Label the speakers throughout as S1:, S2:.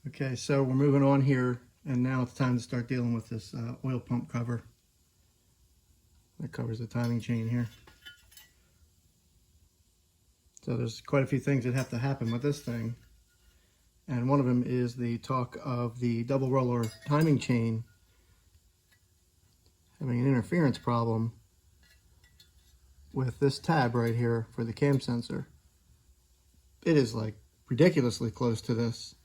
S1: Okay, so we're moving on here, and now it's time to start dealing with this oil pump cover. That covers the timing chain here. So there's quite a few things that have to happen with this thing. And one of them is the talk of the double roller timing chain having an interference problem with this tab right here for the cam sensor. It is like ridiculously close to this.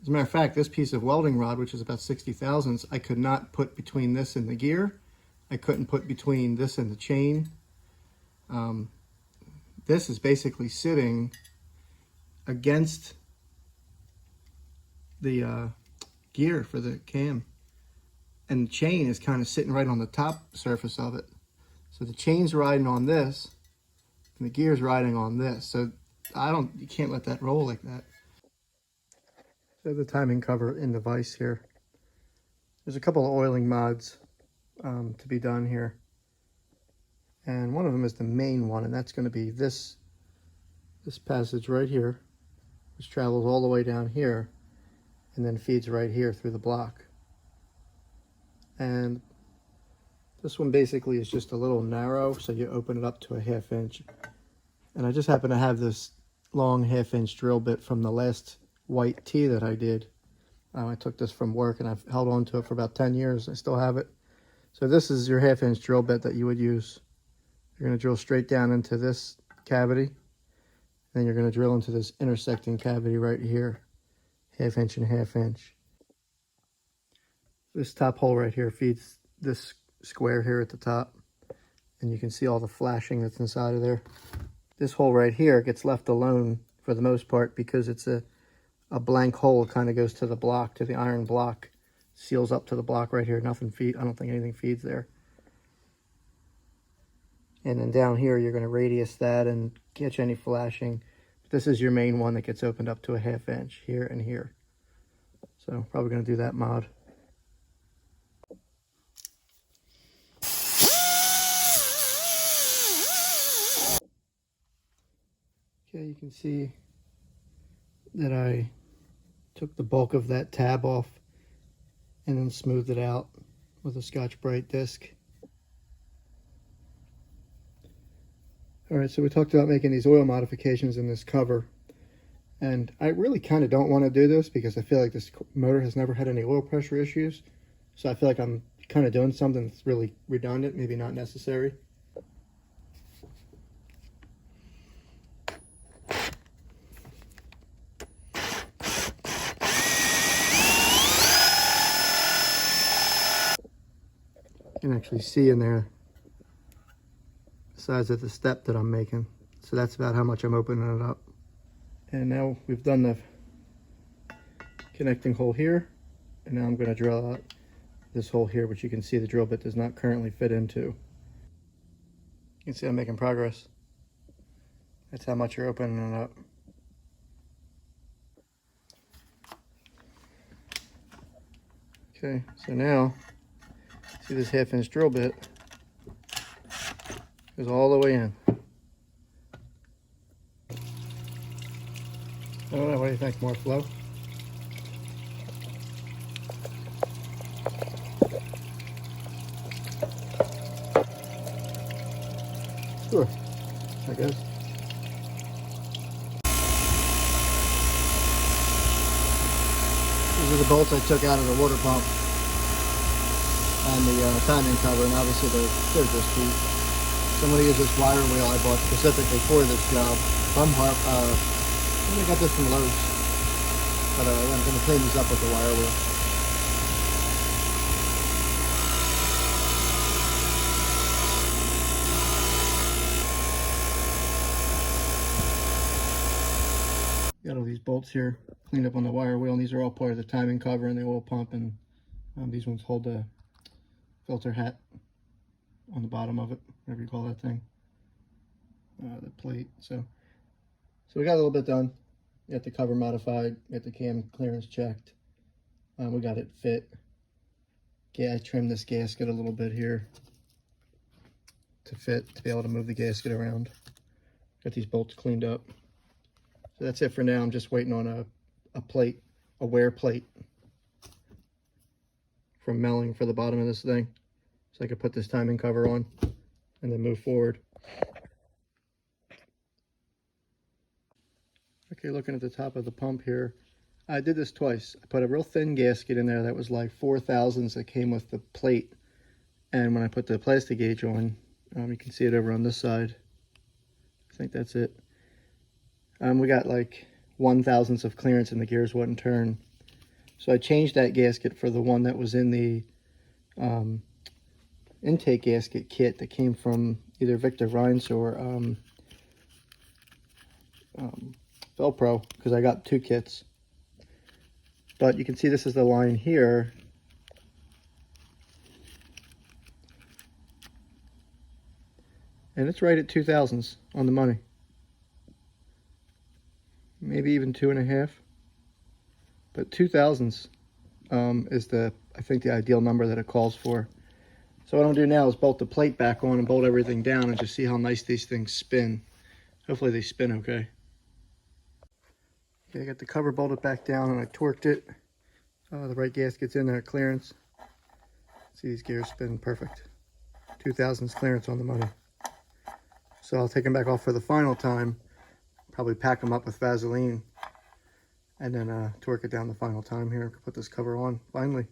S1: As a matter of fact, this piece of welding rod, which is about 60 thousandths, I could not put between this and the gear. I couldn't put between this and the chain. This is basically sitting against the gear for the cam. And the chain is kind of sitting right on the top surface of it. So the chain's riding on this, and the gear's riding on this. So you can't let that roll like that. So the timing cover in the vise here. There's a couple of oiling mods to be done here. And one of them is the main one, and that's going to be this passage right here, which travels all the way down here, and then feeds right here through the block. And this one basically is just a little narrow, so you open it up to a 1/2 inch. And I just happen to have this long 1/2 inch drill bit from the last white tee that I did. I took this from work and I've held on to it for about 10 years. I still have it. So this is your 1/2 inch drill bit that you would use. You're going to drill straight down into this cavity. Then you're going to drill into this intersecting cavity right here. 1/2 inch and 1/2 inch. This top hole right here feeds this square here at the top. And you can see all the flashing that's inside of there. This hole right here gets left alone for the most part because it's a blank hole. It kind of goes to the block, to the iron block. Seals up to the block right here. Nothing feed. I don't think anything feeds there. And then down here, you're going to radius that and catch any flashing. But this is your main one that gets opened up to a 1/2 inch here and here. So probably going to do that mod. Okay, you can see that I took the bulk of that tab off and then smoothed it out with a Scotch-Brite disc. All right, so we talked about making these oil modifications in this cover. And I really kind of don't want to do this because I feel like this motor has never had any oil pressure issues. So I feel like I'm kind of doing something that's really redundant, maybe not necessary. You can actually see in there the size of the step that I'm making. So that's about how much I'm opening it up. And now we've done the connecting hole here. And now I'm going to drill out this hole here, which you can see the drill bit does not currently fit into. You can see I'm making progress. That's how much you're opening it up. Okay, so now, see this 1/2 inch drill bit goes all the way in. I don't know, what do you think? More flow? Sure, I guess. These are the bolts I took out of the water pump and the timing cover, and obviously they're just cheap. So I'm going to use this wire wheel I bought specifically for this job from I think I got this from Lowe's, but I'm going to clean these up with the wire wheel. Got all these bolts here cleaned up on the wire wheel, and these are all part of the timing cover and the oil pump, and these ones hold the filter hat on the bottom of it, whatever you call that thing, the plate. So we got a little bit done. We got the cover modified, we got the cam clearance checked, we got it fit. I trimmed this gasket a little bit here to fit, to be able to move the gasket around. Got these bolts cleaned up. So that's it for now. I'm just waiting on a plate a wear plate from Melling for the bottom of this thing, so I could put this timing cover on and then move forward. Okay, looking at the top of the pump here, I did this twice. I put a real thin gasket in there that was like 4/1000 that came with the plate, and when I put the plastic gauge on, you can see it over on this side. I think that's it. We got like 1/1000 of clearance and the gears wouldn't turn. So I changed that gasket for the one that was in the intake gasket kit that came from either Victor Reinz or Velpro, because I got two kits. But you can see this is the line here. And it's right at 2000s on the money. Maybe even 2.5. But 2000s is I think the ideal number that it calls for. So what I'm gonna do now is bolt the plate back on and bolt everything down and just see how nice these things spin. Hopefully they spin okay. Okay, I got the cover bolted back down and I torqued it. The right gasket's in there at clearance. See, these gears spin perfect. 2000s clearance on the money. So I'll take them back off for the final time. Probably pack them up with Vaseline and then torque it down the final time here. Put this cover on finally.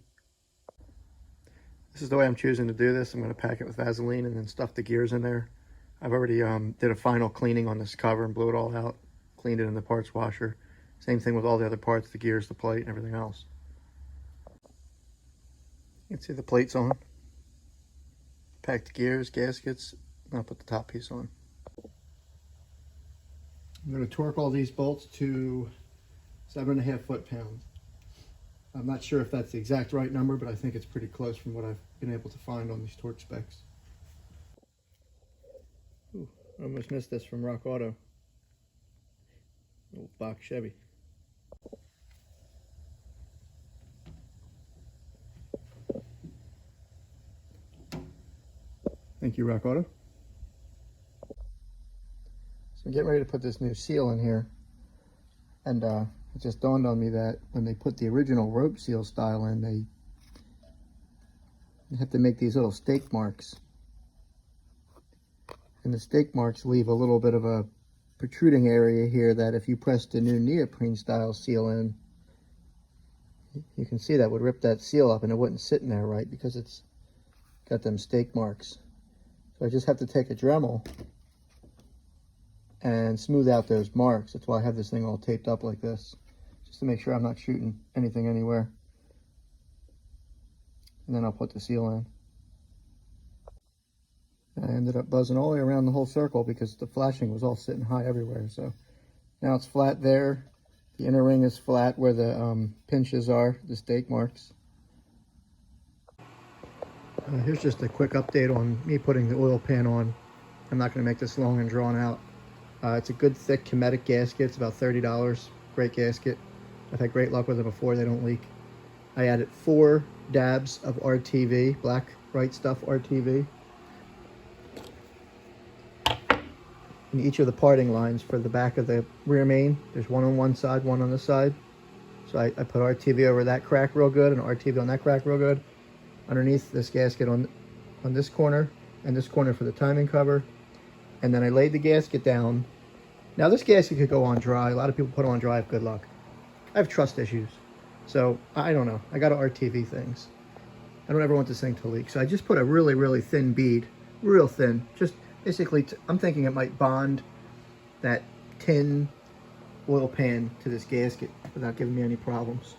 S1: This is the way I'm choosing to do this. I'm going to pack it with Vaseline and then stuff the gears in there. I've already did a final cleaning on this cover and blew it all out. Cleaned it in the parts washer. Same thing with all the other parts, the gears, the plate, and everything else. You can see the plates on. Pack the gears, gaskets, and I'll put the top piece on. I'm going to torque all these bolts to 7.5 foot-pounds. I'm not sure if that's the exact right number, but I think it's pretty close from what I've been able to find on these torque specs. Ooh, I almost missed this from Rock Auto. Old box Chevy. Thank you, Rock Auto. So I'm getting ready to put this new seal in here. And it just dawned on me that when they put the original rope seal style in, they have to make these little stake marks. And the stake marks leave a little bit of a protruding area here that if you press the new neoprene style seal in, you can see that would rip that seal up and it wouldn't sit in there right because it's got them stake marks. So I just have to take a Dremel and smooth out those marks. That's why I have this thing all taped up like this, just to make sure I'm not shooting anything anywhere. And then I'll put the seal in. I ended up buzzing all the way around the whole circle because the flashing was all sitting high everywhere. So now it's flat there. The inner ring is flat where the pinches are, the stake marks. Here's just a quick update on me putting the oil pan on. I'm not going to make this long and drawn out. It's a good thick Cometic gasket. It's about $30. Great gasket. I've had great luck with it before. They don't leak. I added 4 dabs of RTV, Black Right Stuff RTV. In each of the parting lines for the back of the rear main, there's one on one side, one on the side. So I put RTV over that crack real good and RTV on that crack real good. Underneath this gasket on this corner and this corner for the timing cover. And then I laid the gasket down. Now this gasket could go on dry. A lot of people put it on dry, have good luck. I have trust issues. So I don't know. I got to RTV things. I don't ever want this thing to leak. So I just put a really, really thin bead, real thin. Just basically, I'm thinking it might bond that tin oil pan to this gasket without giving me any problems.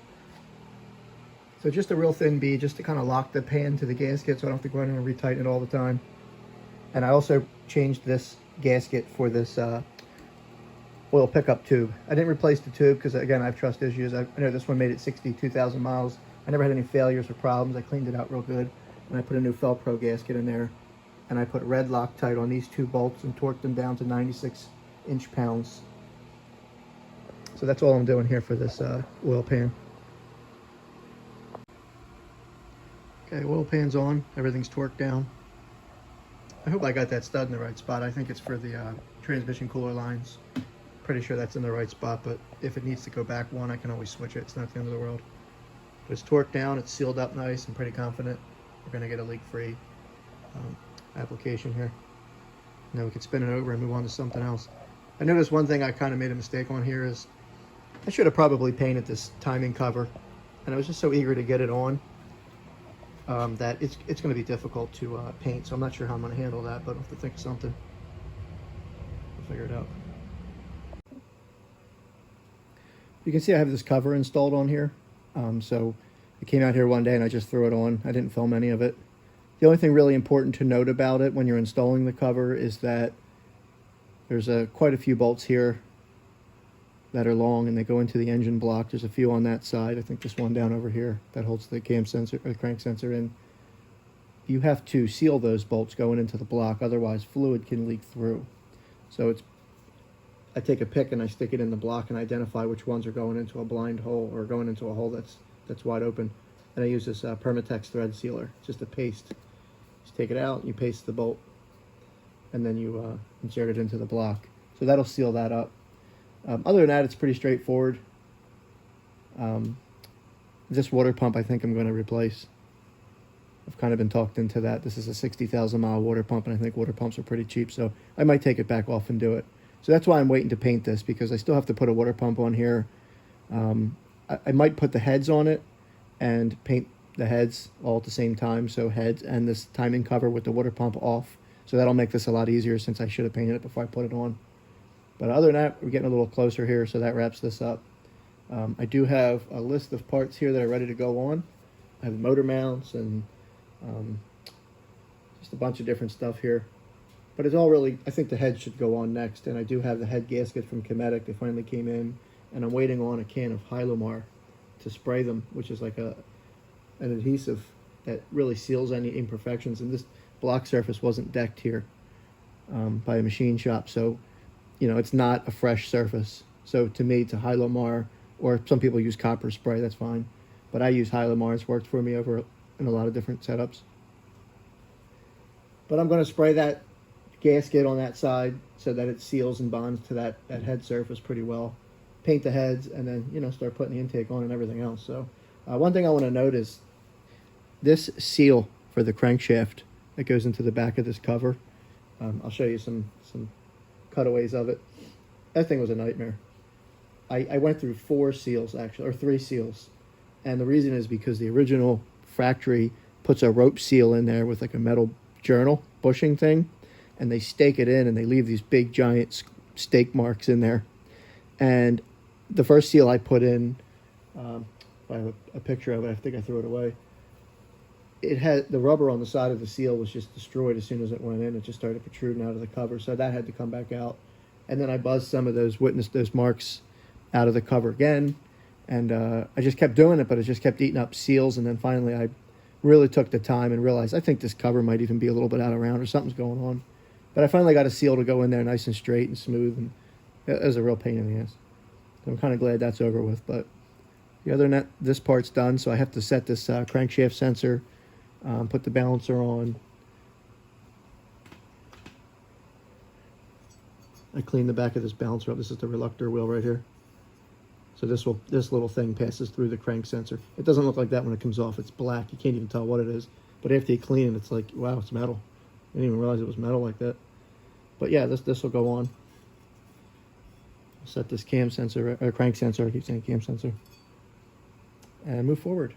S1: So just a real thin bead just to kind of lock the pan to the gasket so I don't have to go in and retighten it all the time. And I also changed this gasket for this oil pickup tube. I didn't replace the tube because, again, I have trust issues. I know this one made it 62,000 miles. I never had any failures or problems. I cleaned it out real good. And I put a new Velcro gasket in there. And I put red Loctite on these 2 bolts and torqued them down to 96 inch-pounds. So that's all I'm doing here for this oil pan. Okay, oil pan's on. Everything's torqued down. I hope I got that stud in the right spot. I think it's for the transmission cooler lines. pretty sure that's in the right spot, but if it needs to go back one, I can always switch it. It's not the end of the world. But it's torqued down, it's sealed up nice. I'm pretty confident we're going to get a leak-free application here. Now we can spin it over and move on to something else. I noticed one thing I kind of made a mistake on here is I should have probably painted this timing cover, and I was just so eager to get it on that it's going to be difficult to paint, so I'm not sure how I'm going to handle that, but I'll have to think of something. We'll figure it out. You can see I have this cover installed on here. So I came out here one day and I just threw it on. I didn't film any of it. The only thing really important to note about it when you're installing the cover is that there's quite a few bolts here that are long and they go into the engine block. There's a few on that side. I think this one down over here that holds the cam sensor or the crank sensor in. You have to seal those bolts going into the block, otherwise fluid can leak through. So I take a pick and I stick it in the block and identify which ones are going into a blind hole or going into a hole that's wide open. And I use this Permatex thread sealer, just a paste. Just take it out, you paste the bolt, and then you insert it into the block. So that'll seal that up. Other than that, it's pretty straightforward. This water pump I think I'm going to replace. I've kind of been talked into that. This is a 60,000 mile water pump, and I think water pumps are pretty cheap, so I might take it back off and do it. So that's why I'm waiting to paint this, because I still have to put a water pump on here. I might put the heads on it and paint the heads all at the same time, so heads and this timing cover with the water pump off. So that'll make this a lot easier, since I should have painted it before I put it on. But other than that, we're getting a little closer here, so that wraps this up. I do have a list of parts here that are ready to go on. I have motor mounts and just a bunch of different stuff here. But it's all really, I think the head should go on next, and I do have the head gasket from Kinetic. They finally came in, and I'm waiting on a can of Hylomar to spray them, which is like an adhesive that really seals any imperfections. And this block surface wasn't decked here by a machine shop, so you know it's not a fresh surface. So to me, to Hylomar, or some people use copper spray, that's fine, but I use Hylomar. It's worked for me over in a lot of different setups. But I'm going to spray that gasket on that side so that it seals and bonds to that head surface pretty well. Paint the heads, and then start putting the intake on and everything else. So one thing I want to note is this seal for the crankshaft that goes into the back of this cover. I'll show you some cutaways of it. That thing was a nightmare. I went through 4 seals actually, or 3 seals, and the reason is because the original factory puts a rope seal in there with like a metal journal bushing thing, and they stake it in, and they leave these big giant stake marks in there. And the first seal I put in, I have a picture of it, I think I threw it away. It had the rubber on the side of the seal was just destroyed as soon as it went in. It just started protruding out of the cover, so that had to come back out. And then I buzzed some of those marks out of the cover again, and I just kept doing it, but it just kept eating up seals. And then finally I really took the time and realized I think this cover might even be a little bit out of round, or something's going on. But I finally got a seal to go in there nice and straight and smooth, and it was a real pain in the ass. So I'm kind of glad that's over with. But the other than that, this part's done, so I have to set this crankshaft sensor, put the balancer on. I cleaned the back of this balancer up. This is the reluctor wheel right here. So this little thing passes through the crank sensor. It doesn't look like that when it comes off. It's black. You can't even tell what it is. But after you clean it, it's like, wow, it's metal. I didn't even realize it was metal like that. But yeah, this will go on. Set this cam sensor, or crank sensor, I keep saying cam sensor, and move forward.